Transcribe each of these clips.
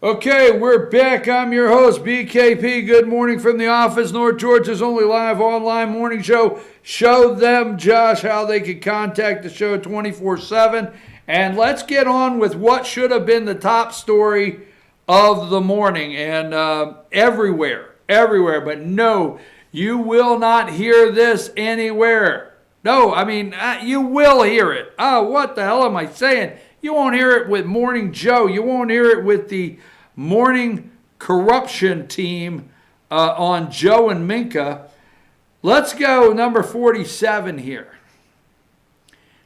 Okay, we're back. I'm your host, BKP. Good morning from the office. North Georgia's only live online morning show. Show them, Josh, how they can contact the show 24/7. And let's get on with what should have been the top story of the morning. And everywhere. But no, you will not hear this anywhere. No, I mean, you will hear it. Oh, what the hell am I saying? You won't hear it with Morning Joe. You won't hear it with the morning corruption team on Joe and Minka. Let's go number 47 here.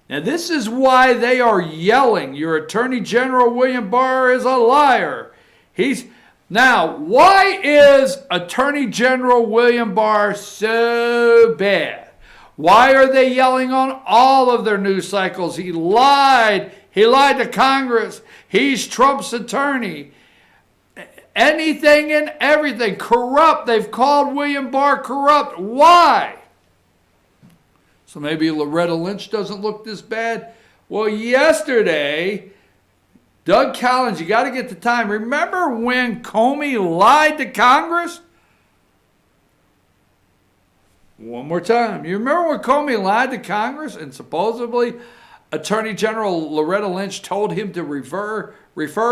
Now, this is why they are yelling. Your Attorney General William Barr is a liar. Now, why is Attorney General William Barr so bad? Why are they yelling on all of their news cycles? He lied. He lied to Congress. He's Trump's attorney. Anything and everything. Corrupt. They've called William Barr corrupt. Why? So maybe Loretta Lynch doesn't look this bad. Well, yesterday, Doug Collins, you got to get the time. Remember when Comey lied to Congress? One more time. You remember when Comey lied to Congress and supposedly Attorney General Loretta Lynch told him to refer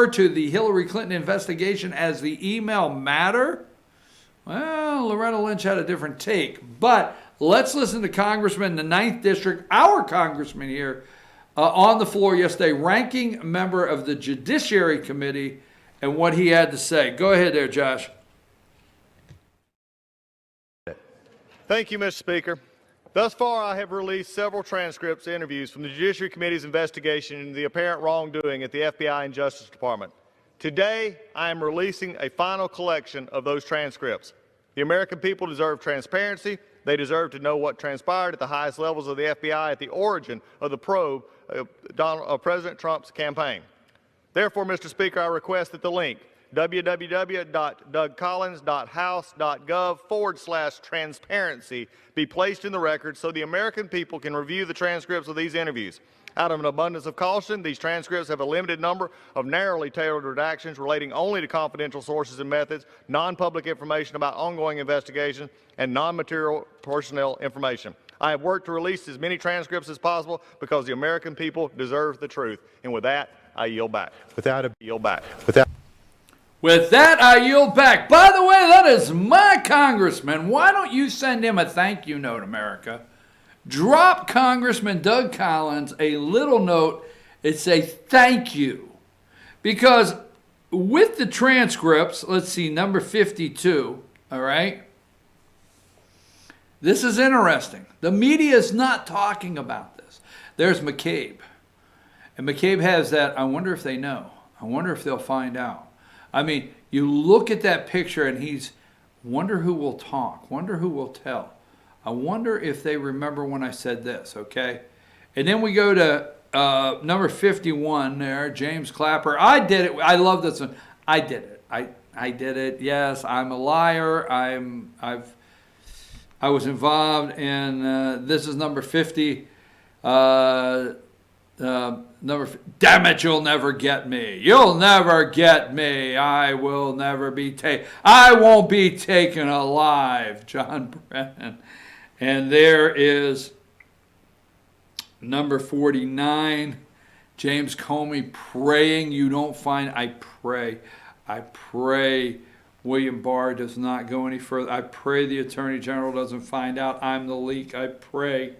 to the Hillary Clinton investigation as the email matter? Well, Loretta Lynch had a different take. But let's listen to Congressman in the 9th District, our congressman here, on the floor yesterday, ranking member of the Judiciary Committee, and what he had to say. Go ahead there, Josh. Thank you, Mr. Speaker. Thus far, I have released several transcripts of interviews from the Judiciary Committee's investigation into the apparent wrongdoing at the FBI and Justice Department. Today, I am releasing a final collection of those transcripts. The American people deserve transparency. They deserve to know what transpired at the highest levels of the FBI at the origin of the probe of President Trump's campaign. Therefore, Mr. Speaker, I request that the link www.dougcollins.house.gov/transparency be placed in the record so the American people can review the transcripts of these interviews. Out of an abundance of caution, these transcripts have a limited number of narrowly tailored redactions relating only to confidential sources and methods, non-public information about ongoing investigations, and non-material personnel information. I have worked to release as many transcripts as possible because the American people deserve the truth. And with that, I yield back. With that, I yield back. By the way, that is my congressman. Why don't you send him a thank you note, America? Drop Congressman Doug Collins a little note and say thank you. Because with the transcripts, let's see, number 52, all right? This is interesting. The media is not talking about this. There's McCabe. And McCabe has that, I wonder if they know. I wonder if they'll find out. I mean, you look at that picture and wonder who will talk, wonder who will tell. I wonder if they remember when I said this, okay? And then we go to number 51 there, James Clapper. I did it. I love this one. I did it. I did it. Yes, I'm a liar. I was involved, and this is number 50. Damn it, you'll never get me. You'll never get me. I will never be taken. I won't be taken alive, John Brennan. And there is number 49, James Comey praying you don't find. I pray William Barr does not go any further. I pray the Attorney General doesn't find out I'm the leak. I pray.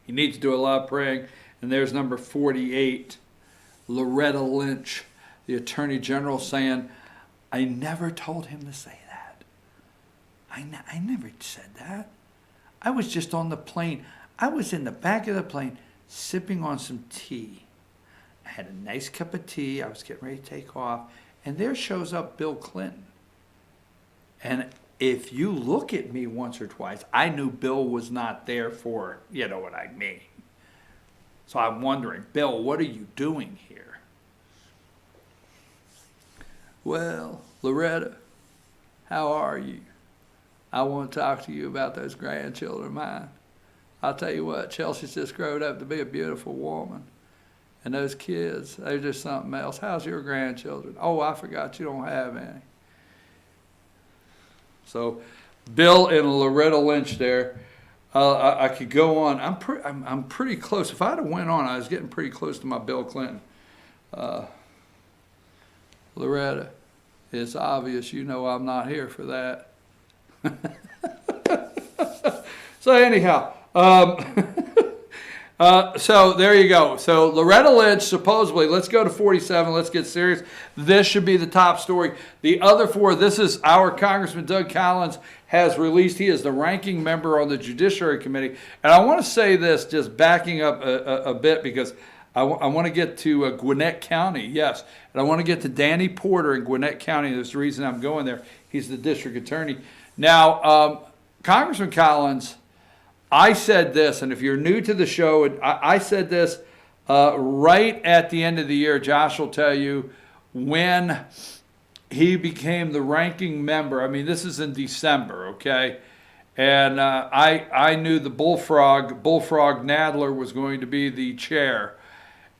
He needs to do a lot of praying. And there's number 48, Loretta Lynch, the Attorney General, saying, I never told him to say that. I never said that. I was just on the plane. I was in the back of the plane sipping on some tea. I had a nice cup of tea. I was getting ready to take off. And there shows up Bill Clinton. And if you look at me once or twice, I knew Bill was not there for, you know what I mean. So I'm wondering, Bill, what are you doing here? Well, Loretta, how are you? I want to talk to you about those grandchildren of mine. I'll tell you what, Chelsea's just grown up to be a beautiful woman. And those kids, they're just something else. How's your grandchildren? Oh, I forgot you don't have any. So, Bill and Loretta Lynch there. I could go on. I'm pretty close. If I'd have went on, I was getting pretty close to my Bill Clinton. Loretta, it's obvious you know I'm not here for that. So anyhow, so there you go. So Loretta Lynch, supposedly, let's go to 47. Let's get serious. This should be the top story. The other four, this is our Congressman Doug Collins has released. He is the ranking member on the Judiciary Committee. And I want to say this, just backing up a bit, because I want to get to Gwinnett County, yes. And I want to get to Danny Porter in Gwinnett County. There's the reason I'm going there. He's the district attorney. Now, Congressman Collins, I said this, and if you're new to the show, I said this right at the end of the year. Josh will tell you when he became the ranking member. I mean, this is in December, okay? And I knew the Bullfrog Nadler was going to be the chair.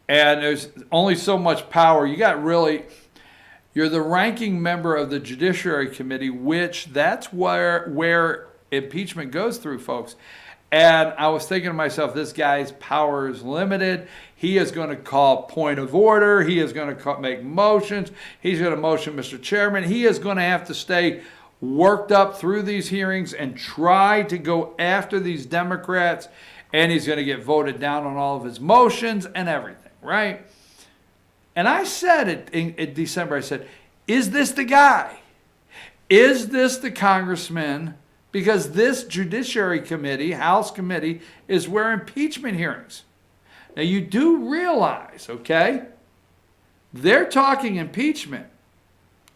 And there's only so much power. You're the ranking member of the Judiciary Committee, which that's where impeachment goes through, folks. And I was thinking to myself, this guy's power is limited. He is going to call point of order. He is going to make motions. He's going to motion Mr. Chairman. He is going to have to stay worked up through these hearings and try to go after these Democrats. And he's going to get voted down on all of his motions and everything, right? And I said it in December, I said, is this the guy? Is this the congressman? Because this Judiciary Committee, House Committee, is where impeachment hearings. Now you do realize, okay, they're talking impeachment.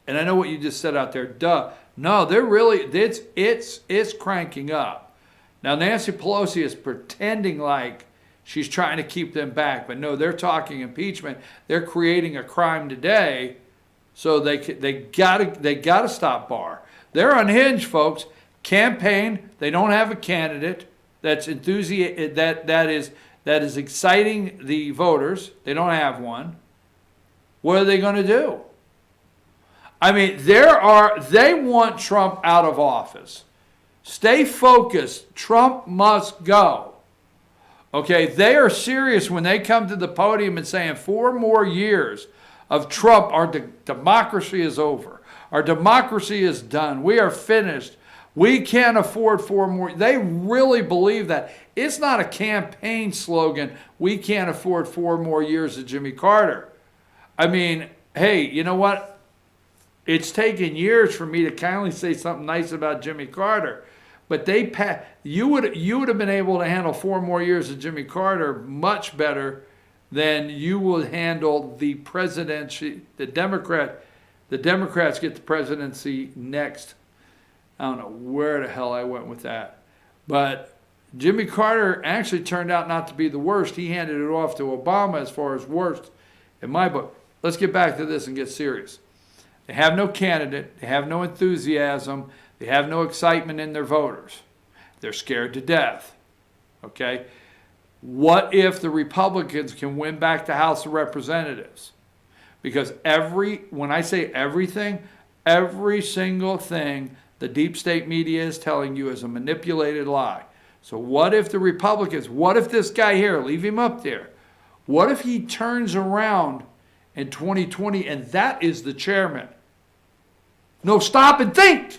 And I know what you just said out there, duh. No, they're really, it's cranking up. Now Nancy Pelosi is pretending like she's trying to keep them back, but no, they're talking impeachment. They're creating a crime today, so they gotta stop Barr. They're unhinged, folks. Campaign, they don't have a candidate that's that is exciting the voters. They don't have one. What are they going to do? I mean, they want Trump out of office. Stay focused. Trump must go. Okay, they are serious when they come to the podium and saying 4 more years of Trump, our democracy is over. Our democracy is done. We are finished. We can't afford 4 more. They really believe that. It's not a campaign slogan, we can't afford 4 more years of Jimmy Carter. I mean, hey, you know what? It's taken years for me to kindly say something nice about Jimmy Carter. But you would have been able to handle 4 more years of Jimmy Carter much better than you would handle the presidency. The Democrats get the presidency next. I don't know where the hell I went with that. But Jimmy Carter actually turned out not to be the worst. He handed it off to Obama as far as worst in my book. Let's get back to this and get serious. They have no candidate. They have no enthusiasm. They have no excitement in their voters. They're scared to death. Okay? What if the Republicans can win back the House of Representatives? Because when I say everything, every single thing the deep state media is telling you is a manipulated lie. So what if the Republicans, what if this guy here, leave him up there, what if he turns around in 2020 and that is the chairman? No, stop and think.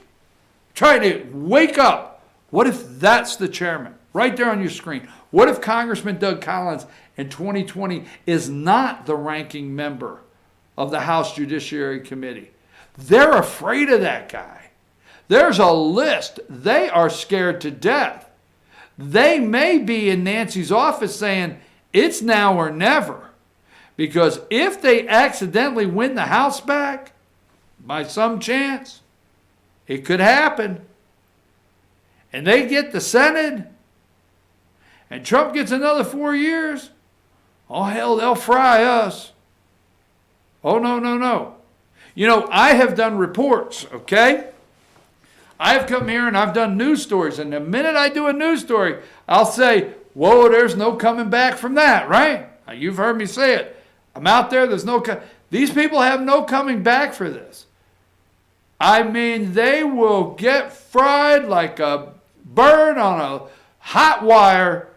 Try to wake up. What if that's the chairman? Right there on your screen. What if Congressman Doug Collins in 2020 is not the ranking member of the House Judiciary Committee? They're afraid of that guy. There's a list. They are scared to death. They may be in Nancy's office saying, it's now or never. Because if they accidentally win the House back, by some chance, it could happen, and they get the Senate, and Trump gets another 4 years, oh hell, they'll fry us. Oh, no. You know, I have done reports, okay? I've come here and I've done news stories, and the minute I do a news story, I'll say, whoa, there's no coming back from that, right? You've heard me say it. I'm out there. These people have no coming back for this. I mean, they will get fried like a bird on a hot wire.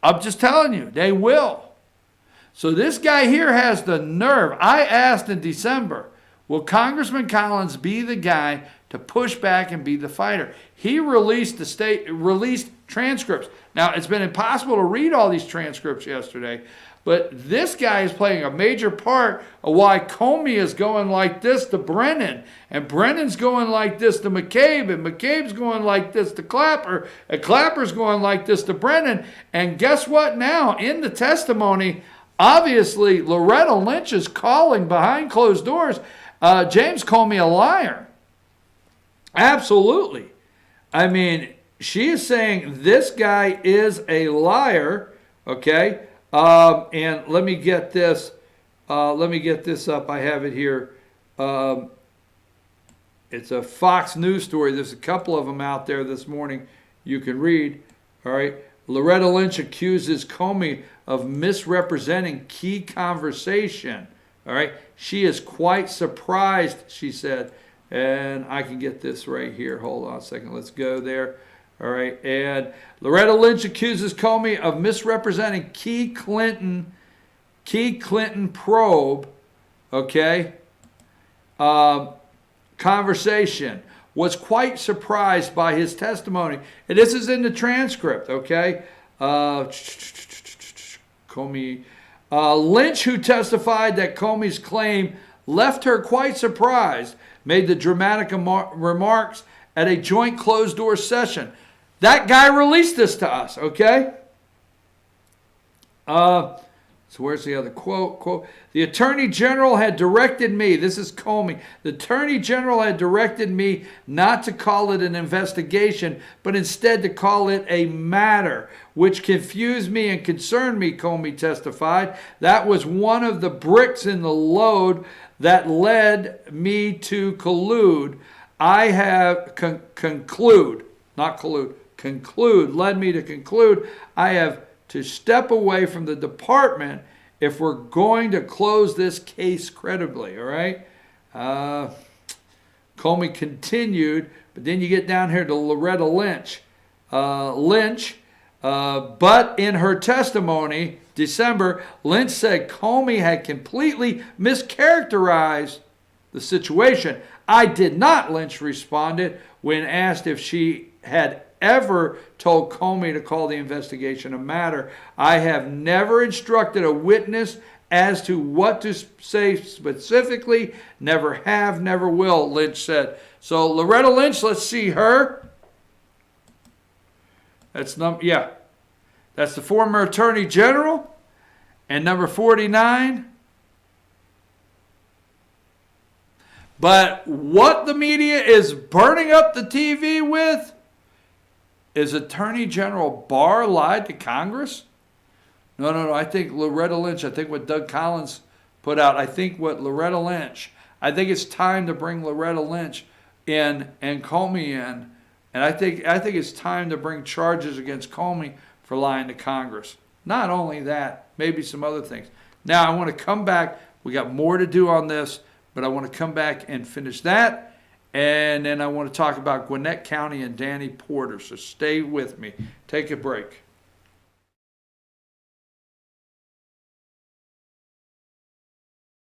I'm just telling you, they will. So this guy here has the nerve. I asked in December, will Congressman Collins be the guy to push back and be the fighter? He released transcripts. Now, it's been impossible to read all these transcripts yesterday, but this guy is playing a major part of why Comey is going like this to Brennan, and Brennan's going like this to McCabe, and McCabe's going like this to Clapper, and Clapper's going like this to Brennan. And guess what now? In the testimony, obviously, Loretta Lynch is calling behind closed doors James Comey a liar. Absolutely. I mean, she is saying this guy is a liar, okay? And let me get this. Up. I have it here. It's a Fox News story. There's a couple of them out there this morning you can read. All right. Loretta Lynch accuses Comey of misrepresenting key conversation. All right. She is quite surprised, she said. And I can get this right here. Hold on a second. Let's go there. All right. And Loretta Lynch accuses Comey of misrepresenting key Clinton probe, okay, conversation. Was quite surprised by his testimony. And this is in the transcript, okay? Comey. Lynch, who testified that Comey's claim left her quite surprised, made the dramatic remarks at a joint closed-door session. That guy released this to us, okay? So where's the other quote? The Attorney General had directed me, this is Comey, the Attorney General had directed me not to call it an investigation, but instead to call it a matter, which confused me and concerned me, Comey testified. That was one of the bricks in the load that led me to collude. I have conclude, led me to conclude I have to step away from the department if we're going to close this case credibly, all right? Comey continued, but then you get down here to Loretta Lynch. But in her testimony, December, Lynch said Comey had completely mischaracterized the situation. I did not, Lynch responded when asked if she had ever told Comey to call the investigation a matter. I have never instructed a witness as to what to say specifically. Never have, never will, Lynch said. So Loretta Lynch, let's see her. That's that's the former Attorney General. And number 49. But what the media is burning up the TV with is Attorney General Barr lied to Congress? No. I think Loretta Lynch, I think what Doug Collins put out, I think it's time to bring Loretta Lynch in and Comey in. And I think it's time to bring charges against Comey for lying to Congress. Not only that, maybe some other things. Now, I want to come back. We got more to do on this, but I want to come back and finish that. And then I want to talk about Gwinnett County and Danny Porter. So stay with me. Take a break.